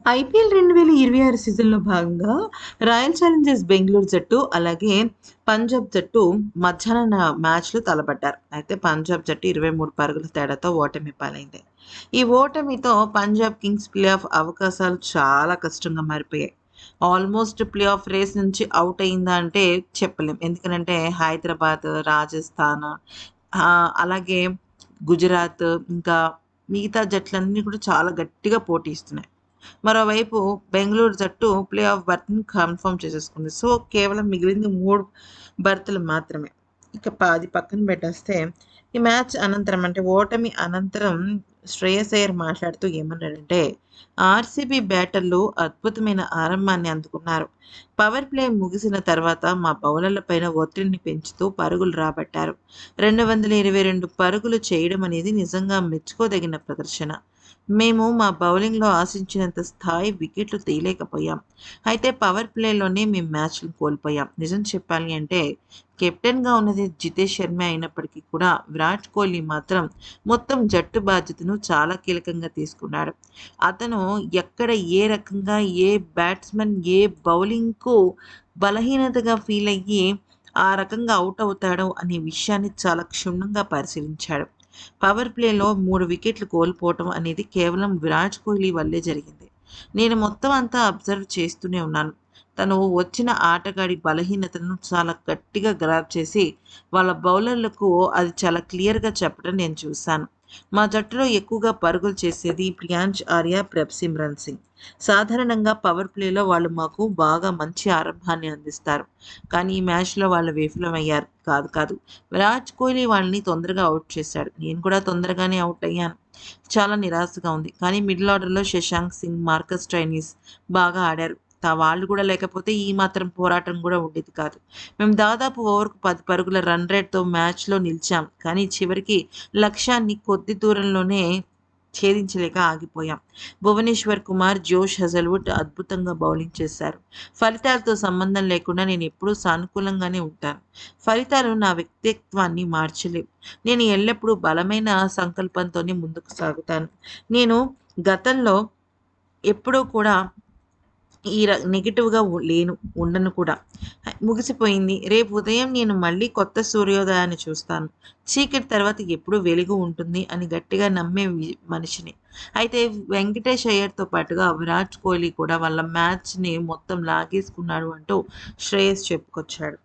IPL 2026 సీజన్‌లో భాగంగా royal Challengers Bengaluru జట్టు, అలాగే పంజాబ్ జట్టు మధ్యాహ్న మ్యాచ్‌లో తలపడ్డారు. అయితే పంజాబ్ జట్టు 23 పరుగుల తేడాతో ఓటమి పాలైంది. ఈ ఓటమితో పంజాబ్ కింగ్స్ ప్లే ఆఫ్ అవకాశాలు చాలా కష్టంగా మారిపోయాయి. ఆల్మోస్ట్ ప్లే ఆఫ్ రేస్ నుంచి ఔట్ అయిందా అంటే చెప్పలేం. ఎందుకనంటే హైదరాబాద్, రాజస్థాన్ అలాగే గుజరాత్, ఇంకా మిగతా జట్లన్నీ కూడా చాలా గట్టిగా పోటీ ఇస్తున్నాయి. మరోవైపు బెంగుళూరు జట్టు ప్లే ఆఫ్ బర్త్‌ని కన్ఫర్మ్ చేసేసుకుంది. సో, కేవలం మిగిలింది 3 బర్తులు మాత్రమే. ఇక అది పక్కన పెట్టేస్తే, ఈ మ్యాచ్ అనంతరం అంటే ఓటమి అనంతరం శ్రేయస్ అయ్యర్ మాట్లాడుతూ ఏమన్నాడంటే, "ఆర్‌సీబీ బ్యాటర్లు అద్భుతమైన ఆరంభాన్ని అందుకున్నారు. పవర్ ప్లే ముగిసిన తర్వాత మా బౌలర్ల పైన ఒత్తిడిని పెంచుతూ పరుగులు రాబట్టారు. 222 పరుగులు చేయడం అనేది నిజంగా మెచ్చుకోదగిన ప్రదర్శన. మేము మా బౌలింగ్‌లో ఆశించినంత స్థాయి వికెట్లు తీయలేకపోయాం. అయితే పవర్ ప్లేలోనే మేము మ్యాచ్‌ని కోల్పోయాం. నిజం చెప్పాలి అంటే కెప్టెన్‌గా ఉన్నది జితేష్ శర్మే అయినప్పటికీ కూడా విరాట్ కోహ్లీ మాత్రం మొత్తం జట్టు బాధ్యతను చాలా కీలకంగా తీసుకున్నాడు. అతను ఎక్కడ ఏ రకంగా ఏ బ్యాట్స్‌మన్ ఏ బౌలింగ్‌కు బలహీనతగా ఫీల్ అయ్యి ఆ రకంగా ఔట్ అవుతాడో అనే విషయాన్ని చాలా క్షుణ్ణంగా పరిశీలించాడు. పవర్ ప్లేలో 3 వికెట్లు కోల్పోవటం అనేది కేవలం విరాట్ కోహ్లీ వల్లే జరిగింది. నేను మొత్తం అంతా అబ్జర్వ్ చేస్తూనే ఉన్నాను. తను వచ్చిన ఆటగాడి బలహీనతను చాలా గట్టిగా గ్రాబ్ చేసి, వాళ్ళ బౌలర్లకు అది చాలా క్లియర్‌గా చెప్పడం నేను చూశాను. మా జట్టులో ఎక్కువగా పరుగులు చేసేది ప్రియాంష్ ఆర్య, ప్రభ్ సిమ్రన్ సింగ్. సాధారణంగా పవర్ ప్లేలో వాళ్ళు మాకు బాగా మంచి ఆరంభాన్ని అందిస్తారు. కానీ ఈ మ్యాచ్‌లో వాళ్ళు విఫలమయ్యారు. కాదు. విరాట్ కోహ్లీ వాళ్ళని తొందరగా ఔట్ చేశాడు. నేను కూడా తొందరగానే ఔట్ అయ్యాను. చాలా నిరాశగా ఉంది. కానీ మిడిల్ ఆర్డర్‌లో శశాంక్ సింగ్, మార్కస్ స్టోయినిస్ బాగా ఆడారు. వాళ్ళు కూడా లేకపోతే ఈ మాత్రం పోరాటం కూడా ఉండేది కాదు. మేము దాదాపు ఓవర్‌కు 10 పరుగుల రన్ రేట్‌తో మ్యాచ్‌లో నిలిచాం. కానీ చివరికి లక్ష్యాన్ని కొద్ది దూరంలోనే ఛేదించలేక ఆగిపోయాం. భువనేశ్వర్ కుమార్, జోష్ హజల్‌వుడ్ అద్భుతంగా బౌలింగ్ చేశారు. ఫలితాలతో సంబంధం లేకుండా నేనెప్పుడూ సానుకూలంగానే ఉంటాను. ఫలితాలు నా వ్యక్తిత్వాన్ని మార్చలేవు. నేను ఎల్లప్పుడూ బలమైన సంకల్పంతోనే ముందుకు సాగుతాను. నేను గతంలో ఎప్పుడూ కూడా ఈ నెగెటివ్‌గా లేను. ఉండను కూడా. ముగిసిపోయింది. రేపు ఉదయం నేను మళ్ళీ కొత్త సూర్యోదయాన్ని చూస్తాను. చీకటి తర్వాత ఎప్పుడూ వెలుగు ఉంటుంది అని గట్టిగా నమ్మే మనిషిని. అయితే వెంకటేష్ అయ్యర్‌తో పాటుగా విరాట్ కోహ్లీ కూడా వాళ్ళ మ్యాచ్‌ని మొత్తం లాగేసుకున్నాడు అంటూ శ్రేయస్ చెప్పుకొచ్చాడు.